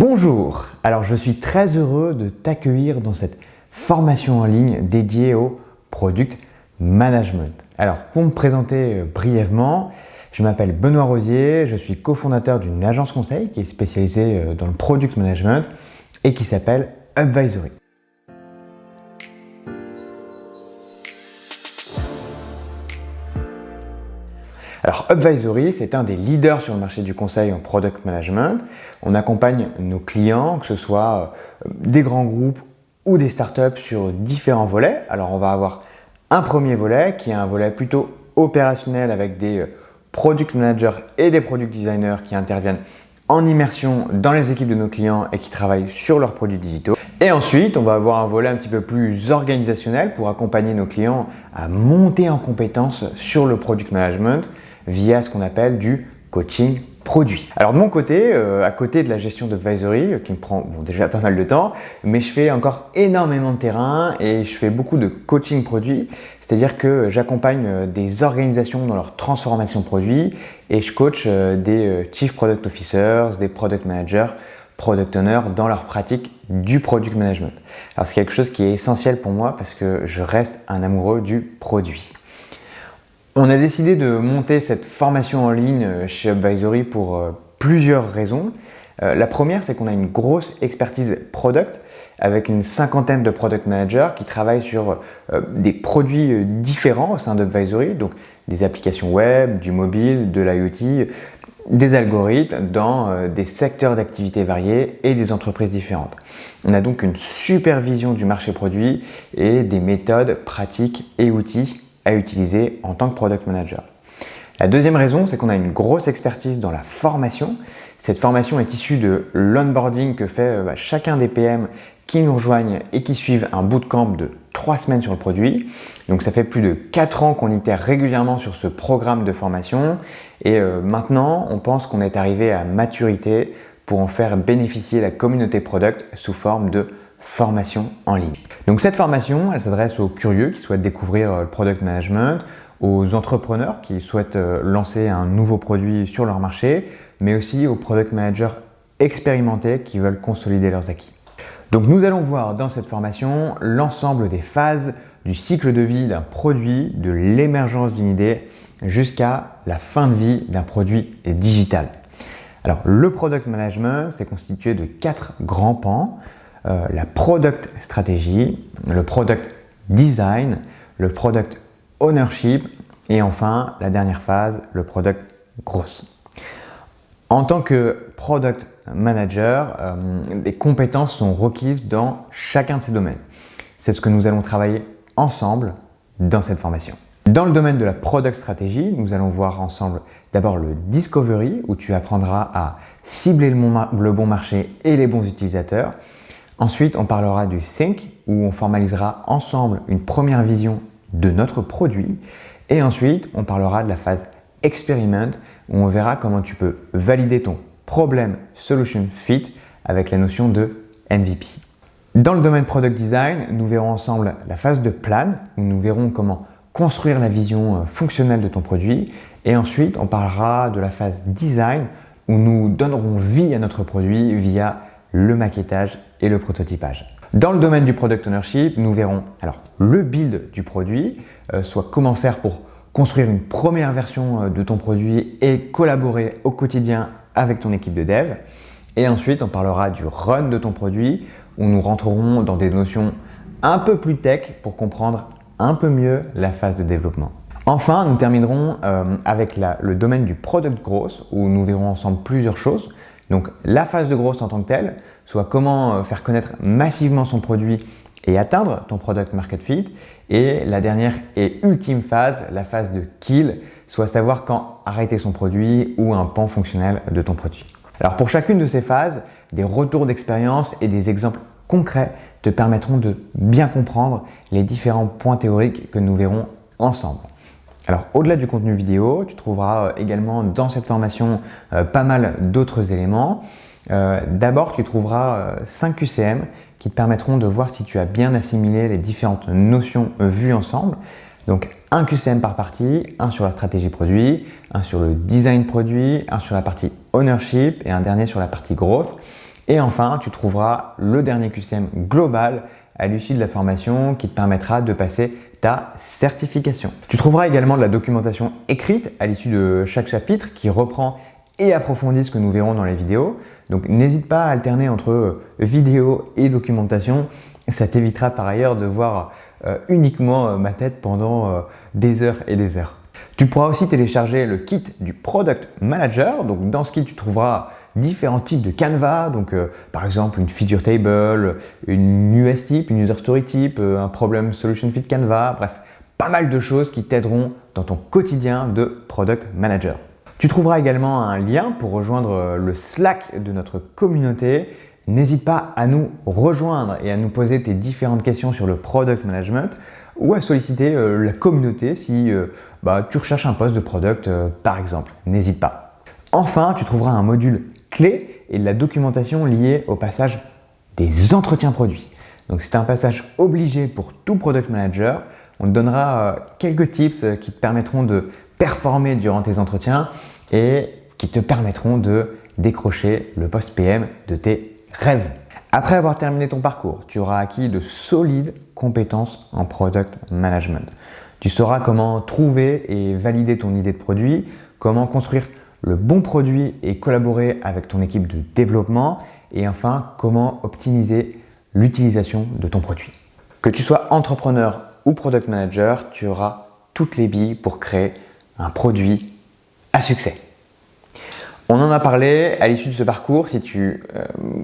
Bonjour, alors je suis très heureux de t'accueillir dans cette formation en ligne dédiée au Product Management. Alors pour me présenter brièvement, je m'appelle Benoît Rosier, je suis cofondateur d'une agence conseil qui est spécialisée dans le Product Management et qui s'appelle Upvisory. Alors Upvisory, c'est un des leaders sur le marché du conseil en Product Management. On accompagne nos clients, que ce soit des grands groupes ou des startups sur différents volets. Alors on va avoir un premier volet qui est un volet plutôt opérationnel avec des product managers et des product designers qui interviennent en immersion dans les équipes de nos clients et qui travaillent sur leurs produits digitaux. Et ensuite, on va avoir un volet un petit peu plus organisationnel pour accompagner nos clients à monter en compétences sur le product management via ce qu'on appelle du coaching produit. Alors de mon côté, à côté de la gestion d'Upvisory, qui me prend déjà pas mal de temps, mais je fais encore énormément de terrain et je fais beaucoup de coaching produit, c'est-à-dire que j'accompagne des organisations dans leur transformation produit et je coach des Chief Product Officers, des Product Managers, Product Owners dans leur pratique du Product Management. Alors c'est quelque chose qui est essentiel pour moi parce que je reste un amoureux du produit. On a décidé de monter cette formation en ligne chez Upvisory pour plusieurs raisons. La première, c'est qu'on a une grosse expertise product avec une cinquantaine de product managers qui travaillent sur des produits différents au sein d'Upvisory, donc des applications web, du mobile, de l'IoT, des algorithmes dans des secteurs d'activité variés et des entreprises différentes. On a donc une super vision du marché produit et des méthodes, pratiques et outils à utiliser en tant que product manager. La deuxième raison, c'est qu'on a une grosse expertise dans la formation. Cette formation est issue de l'onboarding que fait chacun des PM qui nous rejoignent et qui suivent un bootcamp de 3 semaines sur le produit. Donc ça fait plus de 4 ans qu'on itère régulièrement sur ce programme de formation et maintenant on pense qu'on est arrivé à maturité pour en faire bénéficier la communauté product sous forme de formation en ligne. Donc cette formation, elle s'adresse aux curieux qui souhaitent découvrir le product management, aux entrepreneurs qui souhaitent lancer un nouveau produit sur leur marché, mais aussi aux product managers expérimentés qui veulent consolider leurs acquis. Donc nous allons voir dans cette formation l'ensemble des phases du cycle de vie d'un produit, de l'émergence d'une idée jusqu'à la fin de vie d'un produit digital. Alors le product management, c'est constitué de 4 grands pans. La product stratégie, le product design, le product ownership et enfin la dernière phase, le product growth. En tant que product manager, des compétences sont requises dans chacun de ces domaines. C'est ce que nous allons travailler ensemble dans cette formation. Dans le domaine de la product stratégie, nous allons voir ensemble d'abord le discovery où tu apprendras à cibler le bon marché et les bons utilisateurs. Ensuite, on parlera du think où on formalisera ensemble une première vision de notre produit. Et ensuite, on parlera de la phase experiment où on verra comment tu peux valider ton problem solution fit avec la notion de MVP. Dans le domaine product design, nous verrons ensemble la phase de plan où nous verrons comment construire la vision fonctionnelle de ton produit. Et ensuite, on parlera de la phase design où nous donnerons vie à notre produit via le maquettage et le prototypage. Dans le domaine du product ownership, nous verrons alors le build du produit, soit comment faire pour construire une première version de ton produit et collaborer au quotidien avec ton équipe de dev. Et ensuite, on parlera du run de ton produit où nous rentrerons dans des notions un peu plus tech pour comprendre un peu mieux la phase de développement. Enfin, nous terminerons avec le domaine du product growth où nous verrons ensemble plusieurs choses. Donc la phase de growth en tant que telle, soit comment faire connaître massivement son produit et atteindre ton product market fit. Et la dernière et ultime phase, la phase de kill, soit savoir quand arrêter son produit ou un pan fonctionnel de ton produit. Alors pour chacune de ces phases, des retours d'expérience et des exemples concrets te permettront de bien comprendre les différents points théoriques que nous verrons ensemble. Alors au-delà du contenu vidéo, tu trouveras également dans cette formation pas mal d'autres éléments. D'abord, tu trouveras 5 QCM qui te permettront de voir si tu as bien assimilé les différentes notions vues ensemble. Donc un QCM par partie, un sur la stratégie produit, un sur le design produit, un sur la partie ownership et un dernier sur la partie growth. Et enfin, tu trouveras le dernier QCM global à l'issue de la formation qui te permettra de passer ta certification. Tu trouveras également de la documentation écrite à l'issue de chaque chapitre qui reprend et approfondit ce que nous verrons dans les vidéos. Donc n'hésite pas à alterner entre vidéo et documentation. Ça t'évitera par ailleurs de voir uniquement ma tête pendant des heures et des heures. Tu pourras aussi télécharger le kit du Product Manager. Donc dans ce kit, tu trouveras différents types de Canva, donc par exemple une feature table, une US type, une user story type, un problem solution fit Canva, bref, pas mal de choses qui t'aideront dans ton quotidien de Product Manager. Tu trouveras également un lien pour rejoindre le Slack de notre communauté. N'hésite pas à nous rejoindre et à nous poser tes différentes questions sur le Product Management ou à solliciter la communauté si tu recherches un poste de product par exemple. N'hésite pas. Enfin, tu trouveras un module clé et de la documentation liée au passage des entretiens produits. Donc c'est un passage obligé pour tout Product Manager. On te donnera quelques tips qui te permettront de performer durant tes entretiens et qui te permettront de décrocher le poste PM de tes rêves. Après avoir terminé ton parcours, tu auras acquis de solides compétences en Product Management. Tu sauras comment trouver et valider ton idée de produit, comment construire le bon produit et collaborer avec ton équipe de développement et enfin comment optimiser l'utilisation de ton produit. Que tu sois entrepreneur ou product manager, tu auras toutes les billes pour créer un produit à succès. On en a parlé à l'issue de ce parcours. Si tu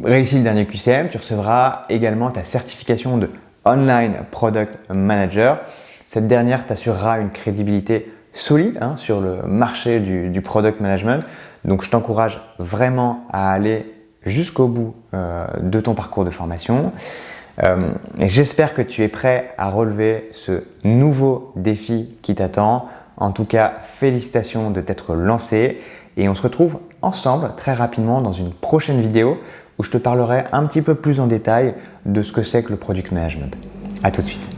réussis le dernier QCM, tu recevras également ta certification de Online Product Manager. Cette dernière t'assurera une crédibilité solide sur le marché du product management. Donc je t'encourage vraiment à aller jusqu'au bout de ton parcours de formation. Et j'espère que tu es prêt à relever ce nouveau défi qui t'attend. En tout cas, félicitations de t'être lancé et on se retrouve ensemble très rapidement dans une prochaine vidéo où je te parlerai un petit peu plus en détail de ce que c'est que le product management. À tout de suite.